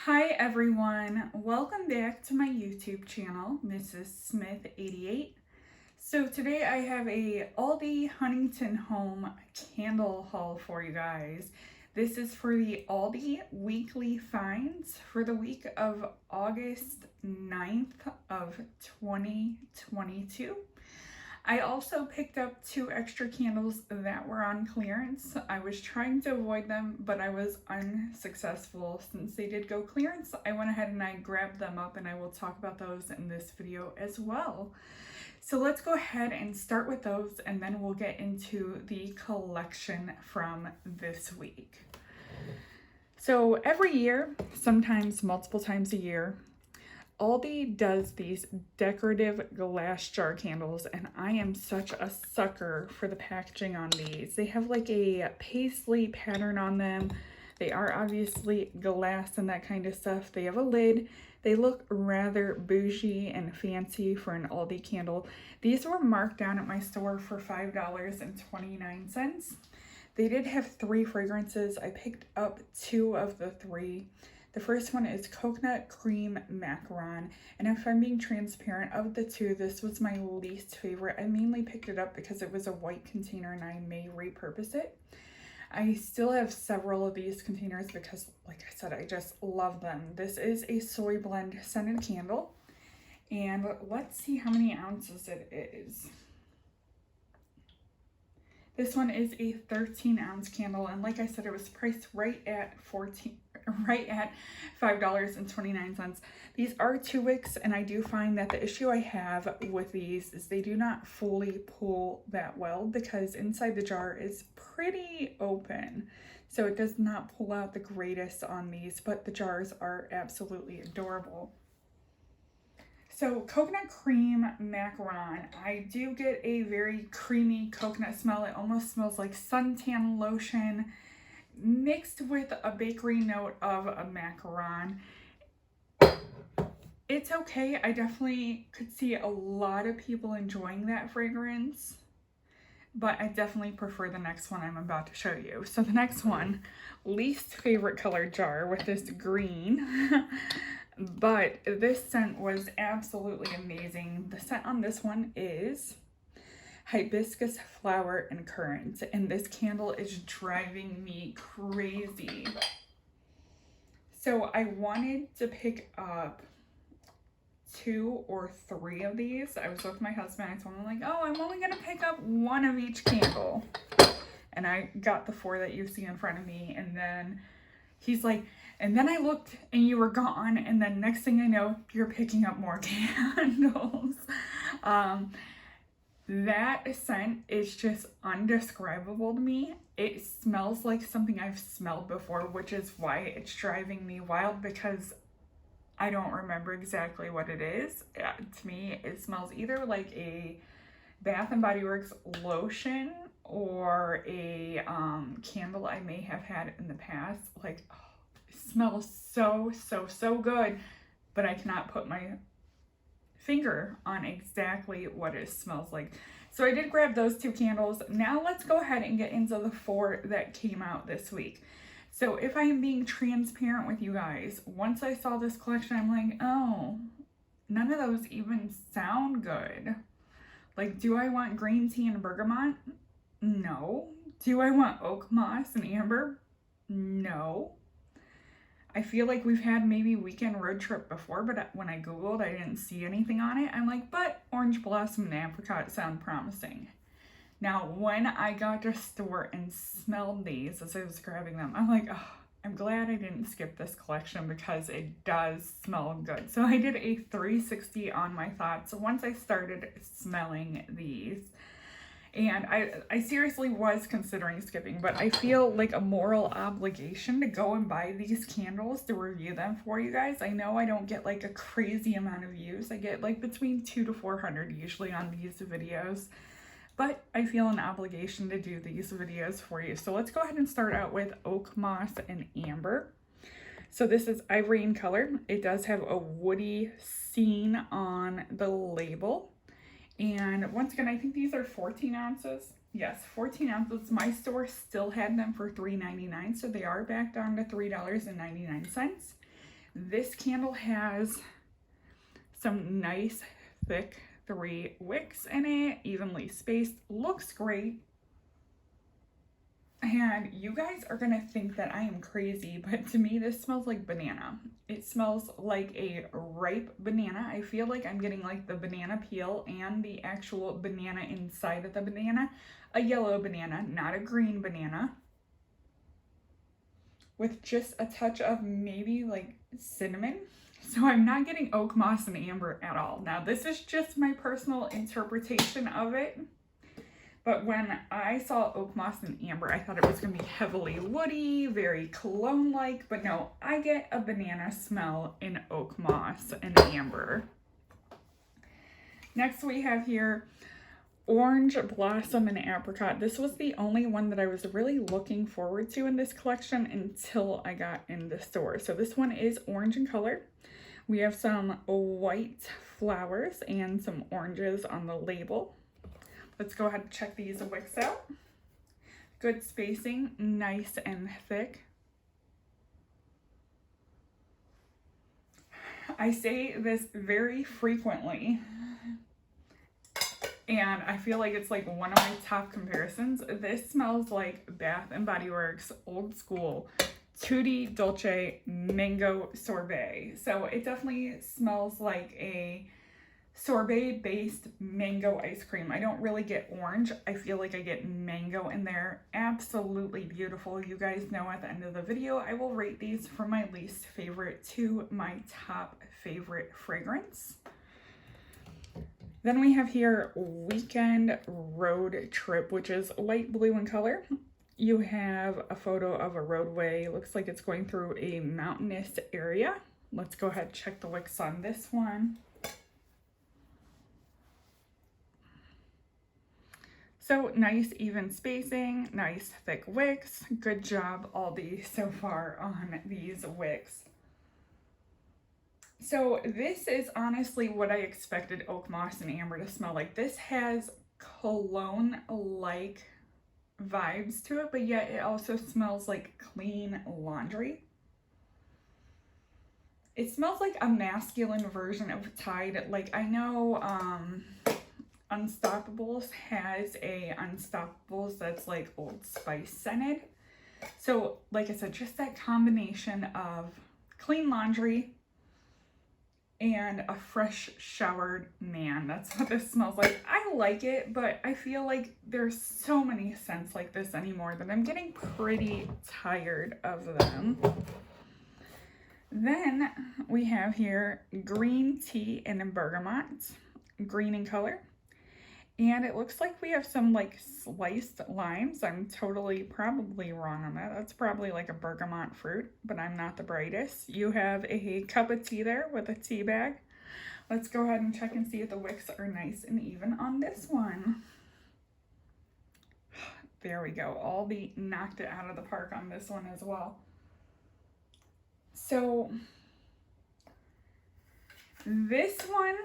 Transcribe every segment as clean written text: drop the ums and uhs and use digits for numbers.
Hi everyone, welcome back to my YouTube channel, Mrs. Smith 88. So today I have a Aldi Huntington Home candle haul for you guys. This is for the Aldi weekly finds for the week of August 9th of 2022. I also picked up 2 extra candles that were on clearance. I was trying to avoid them, but I was unsuccessful. Since they did go clearance, I went ahead and I grabbed them up, and I will talk about those in this video as well. So let's go ahead and start with those, and then we'll get into the collection from this week. So every year, sometimes multiple times a year, Aldi does these decorative glass jar candles, and I am such a sucker for the packaging on these. They have like a paisley pattern on them. They are obviously glass and that kind of stuff. They have a lid. They look rather bougie and fancy for an Aldi candle. These were marked down at my store for $5.29. They did have 3 fragrances. I picked up 2 of the 3. The first one is Coconut Cream Macaron, and if I'm being transparent, of the 2, this was my least favorite. I mainly picked it up because it was a white container and I may repurpose it. I still have several of these containers because, like I said, I just love them. This is a soy blend scented candle, and let's see how many ounces it is. This one is a 13-ounce candle, and like I said, it was priced right at $5.29. These are 2 wicks, and I do find that the issue I have with these is they do not fully pull that well because inside the jar is pretty open. So it does not pull out the greatest on these, but the jars are absolutely adorable. So Coconut Cream Macaron, I do get a very creamy coconut smell. It almost smells like suntan lotion mixed with a bakery note of a macaron. It's okay. I definitely could see a lot of people enjoying that fragrance, but I definitely prefer the next one I'm about to show you. So the next one, least favorite color jar with this green. But this scent was absolutely amazing. The scent on this one is Hibiscus Flower and Currants, and this candle is driving me crazy. So I wanted to pick up 2 or 3 of these. I was with my husband. I told him, like, oh, I'm only gonna pick up 1 of each candle. And I got the 4 that you see in front of me, and then he's like, and then I looked and you were gone, and then next thing I know, you're picking up more candles. That scent is just undescribable to me. It smells like something I've smelled before, which is why it's driving me wild, because I don't remember exactly what it is. To me, it smells either like a Bath and Body Works lotion or a candle I may have had in the past. Like, oh, it smells so good, but I cannot put my finger on exactly what it smells like. So I did grab those 2 candles. Now let's go ahead and get into the 4 that came out this week. So if I am being transparent with you guys, once I saw this collection, I'm like, oh, none of those even sound good. Like, do I want green tea and bergamot? No. Do I want oak moss and amber? No. I feel like we've had maybe Weekend Road Trip before, but when I Googled, I didn't see anything on it. I'm like, but Orange Blossom and Apricot sound promising. Now, when I got to the store and smelled these as I was grabbing them, I'm like, oh, I'm glad I didn't skip this collection because it does smell good. So I did a 360 on my thoughts once I started smelling these. And I seriously was considering skipping, but I feel like a moral obligation to go and buy these candles to review them for you guys. I know I don't get like a crazy amount of views. I get like between 200 to 400 usually on these videos, but I feel an obligation to do these videos for you. So let's go ahead and start out with Oak Moss and Amber. So this is ivory in color. It does have a woody scene on the label. And once again, I think these are 14 ounces. Yes, 14 ounces. My store still had them for $3.99, so they are back down to $3.99. This candle has some nice thick 3 wicks in it, evenly spaced, looks great. And you guys are gonna think that I am crazy, but to me this smells like banana. It smells like a ripe banana. I feel like I'm getting like the banana peel and the actual banana inside of the banana. A yellow banana, not a green banana. With just a touch of maybe like cinnamon. So I'm not getting oak moss and amber at all. Now this is just my personal interpretation of it. But when I saw oak moss and amber, I thought it was going to be heavily woody, very cologne-like. But no, I get a banana smell in oak moss and amber. Next we have here Orange Blossom and Apricot. This was the only one that I was really looking forward to in this collection until I got in the store. So this one is orange in color. We have some white flowers and some oranges on the label. Let's go ahead and check these wicks out. Good spacing, nice and thick. I say this very frequently, and I feel like it's like one of my top comparisons. This smells like Bath and Body Works old school Tutti Dolce mango sorbet. So it definitely smells like a sorbet based mango ice cream. I don't really get orange. I feel like I get mango in there. Absolutely beautiful. You guys know at the end of the video I will rate these from my least favorite to my top favorite fragrance. Then we have here Weekend Road Trip, which is light blue in color. You have a photo of a roadway. Looks like it's going through a mountainous area. Let's go ahead and check the wicks on this one. So nice even spacing, nice thick wicks. Good job, Aldi, so far on these wicks. So this is honestly what I expected oak moss and amber to smell like. This has cologne-like vibes to it, but yet it also smells like clean laundry. It smells like a masculine version of Tide. Like I know Unstoppables has a Unstoppables that's like Old Spice scented. So like I said, just that combination of clean laundry and a fresh showered man. That's what this smells like. I like it, but I feel like there's so many scents like this anymore that I'm getting pretty tired of them. Then we have here Green Tea and Bergamot, green in color. And it looks like we have some like sliced limes. I'm totally probably wrong on that. That's probably like a bergamot fruit, but I'm not the brightest. You have a cup of tea there with a tea bag. Let's go ahead and check and see if the wicks are nice and even on this one. There we go. Aldi knocked it out of the park on this one as well. So this one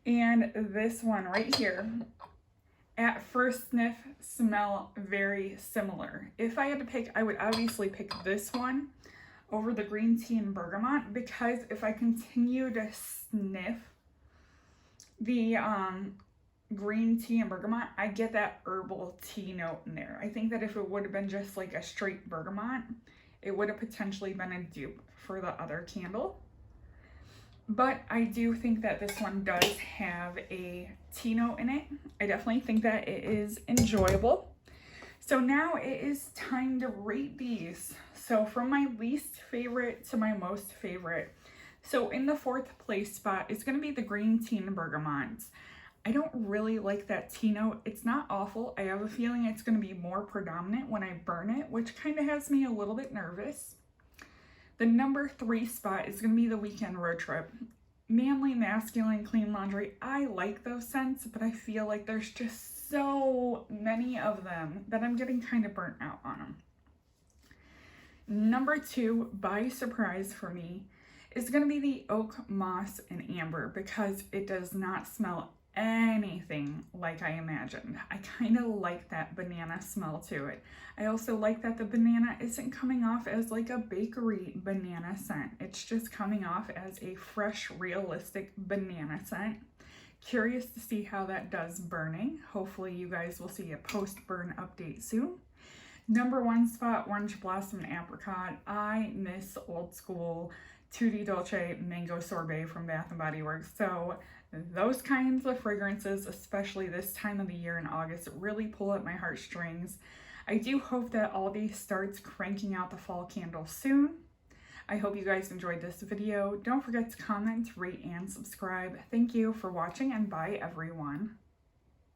and this one right here, at first sniff, smell very similar. If I had to pick, I would obviously pick this one over the green tea and bergamot, because if I continue to sniff the green tea and bergamot, I get that herbal tea note in there. I think that if it would have been just like a straight bergamot, it would have potentially been a dupe for the other candle. But I do think that this one does have a tea note in it. I definitely think that it is enjoyable. So now it is time to rate these. So from my least favorite to my most favorite. So in the 4th place spot is going to be the green tea and bergamot. I don't really like that tea note. It's not awful. I have a feeling it's going to be more predominant when I burn it, which kind of has me a little bit nervous. The number 3 spot is going to be the Weekend Road Trip. Manly, masculine, clean laundry. I like those scents, but I feel like there's just so many of them that I'm getting kind of burnt out on them. Number 2, by surprise for me, is going to be the Oak Moss and Amber, because it does not smell anything like I imagined. I kind of like that banana smell to it. I also like that the banana isn't coming off as like a bakery banana scent. It's just coming off as a fresh, realistic banana scent. Curious to see how that does burning. Hopefully you guys will see a post-burn update soon. Number 1 spot, Orange Blossom and Apricot. I miss old school Tutti Dolce mango sorbet from Bath & Body Works. So those kinds of fragrances, especially this time of the year in August, really pull at my heartstrings. I do hope that Aldi starts cranking out the fall candles soon. I hope you guys enjoyed this video. Don't forget to comment, rate, and subscribe. Thank you for watching, and bye everyone.